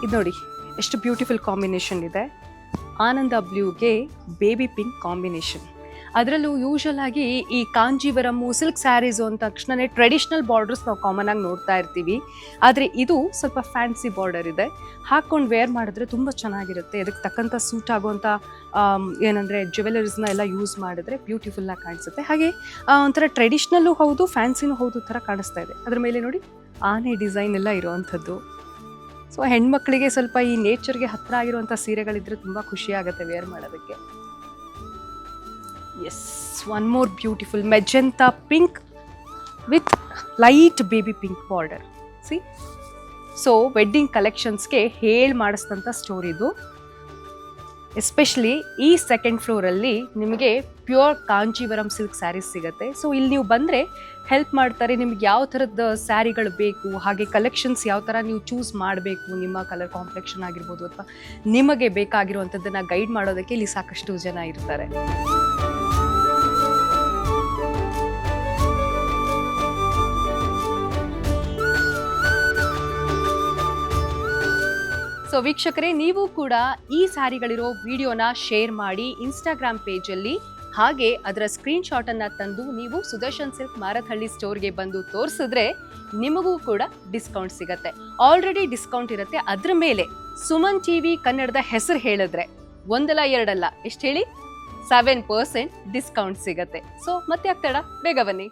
ಇದು ನೋಡಿ ಎಷ್ಟು ಬ್ಯೂಟಿಫುಲ್ ಕಾಂಬಿನೇಷನ್ ಇದೆ. ಆನಂದ ಬ್ಲೂಗೆ ಬೇಬಿ ಪಿಂಕ್ ಕಾಂಬಿನೇಷನ್. ಅದರಲ್ಲೂ ಯೂಶಲ್ ಆಗಿ ಈ ಕಾಂಜೀವರಮ್ಮು ಸಿಲ್ಕ್ ಸ್ಯಾರೀಸು ಅಂದ ತಕ್ಷಣವೇ ಟ್ರೆಡಿಷ್ನಲ್ ಬಾರ್ಡರ್ಸ್ ನಾವು ಕಾಮನ್ ಆಗಿ ನೋಡ್ತಾ ಇರ್ತೀವಿ. ಆದರೆ ಇದು ಸ್ವಲ್ಪ ಫ್ಯಾನ್ಸಿ ಬಾರ್ಡರ್ ಇದೆ. ಹಾಕ್ಕೊಂಡು ವೇರ್ ಮಾಡಿದ್ರೆ ತುಂಬ ಚೆನ್ನಾಗಿರುತ್ತೆ. ಇದಕ್ಕೆ ತಕ್ಕಂಥ ಸೂಟ್ ಆಗುವಂಥ ಏನಂದರೆ ಜ್ಯುವೆಲರೀಸ್ನ ಎಲ್ಲ ಯೂಸ್ ಮಾಡಿದ್ರೆ ಬ್ಯೂಟಿಫುಲ್ಲಾಗಿ ಕಾಣಿಸುತ್ತೆ. ಹಾಗೆ ಒಂಥರ ಟ್ರೆಡಿಷ್ನಲ್ಲು ಹೌದು, ಫ್ಯಾನ್ಸಿನೂ ಹೌದು ಥರ ಕಾಣಿಸ್ತಾ ಇದೆ. ಅದ್ರ ಮೇಲೆ ನೋಡಿ ಆನೆ ಡಿಸೈನ್ ಎಲ್ಲ ಇರುವಂಥದ್ದು. ಸೊ ಹೆಣ್ಮಕ್ಳಿಗೆ ಸ್ವಲ್ಪ ಈ ನೇಚರ್ಗೆ ಹತ್ತಿರ ಆಗಿರುವಂಥ ಸೀರೆಗಳಿದ್ರೆ ತುಂಬ ಖುಷಿ ಆಗುತ್ತೆ ವೇರ್ ಮಾಡೋದಕ್ಕೆ. Yes, one more beautiful magenta pink with light baby pink border. See, so wedding ಕಲೆಕ್ಷನ್ಸ್ಗೆ ಮಾಡಿಸಿದಂಥ ಸ್ಟೋರ್ ಇದು. ಎಸ್ಪೆಷಲಿ ಈ ಸೆಕೆಂಡ್ ಫ್ಲೋರಲ್ಲಿ ನಿಮಗೆ ಪ್ಯೂರ್ ಕಾಂಜೀವರಂ ಸಿಲ್ಕ್ ಸ್ಯಾರೀಸ್ ಸಿಗುತ್ತೆ. ಸೊ ಇಲ್ಲಿ ನೀವು ಬಂದರೆ ಹೆಲ್ಪ್ ಮಾಡ್ತಾರೆ. ನಿಮ್ಗೆ ಯಾವ ಥರದ ಸ್ಯಾರಿಗಳು ಬೇಕು, ಹಾಗೆ ಕಲೆಕ್ಷನ್ಸ್ ಯಾವ ಥರ ನೀವು ಚೂಸ್ ಮಾಡಬೇಕು, ನಿಮ್ಮ ಕಲರ್ ಕಾಂಪ್ಲೆಕ್ಷನ್ ಆಗಿರ್ಬೋದು ಅಥವಾ ನಿಮಗೆ ಬೇಕಾಗಿರುವಂಥದ್ದನ್ನು ಗೈಡ್ ಮಾಡೋದಕ್ಕೆ ಇಲ್ಲಿ ಸಾಕಷ್ಟು ಜನ ಇರ್ತಾರೆ. ಸೊ ವೀಕ್ಷಕರೇ, ನೀವು ಕೂಡ ಈ ಸ್ಯಾರಿಗಳಿರೋ ವಿಡಿಯೋನ ಶೇರ್ ಮಾಡಿ ಇನ್ಸ್ಟಾಗ್ರಾಮ್ ಪೇಜಲ್ಲಿ, ಹಾಗೆ ಅದರ ಸ್ಕ್ರೀನ್ಶಾಟನ್ನು ತಂದು ನೀವು ಸುದರ್ಶನ್ ಸಿಲ್ಕ್ ಮಾರತ್ಹಳ್ಳಿ ಸ್ಟೋರ್ಗೆ ಬಂದು ತೋರಿಸಿದ್ರೆ ನಿಮಗೂ ಕೂಡ ಡಿಸ್ಕೌಂಟ್ ಸಿಗತ್ತೆ. ಆಲ್ರೆಡಿ ಡಿಸ್ಕೌಂಟ್ ಇರುತ್ತೆ. ಅದ್ರ ಮೇಲೆ ಸುಮನ್ ಟಿವಿ ಕನ್ನಡದ ಹೆಸರು ಹೇಳಿದ್ರೆ ಒಂದಲ್ಲ ಎರಡಲ್ಲ, ಎಷ್ಟು ಹೇಳಿ 7% ಡಿಸ್ಕೌಂಟ್ ಸಿಗತ್ತೆ. ಸೊ ಮತ್ತೆ ಆಗ್ತಾಡ, ಬೇಗ ಬನ್ನಿ.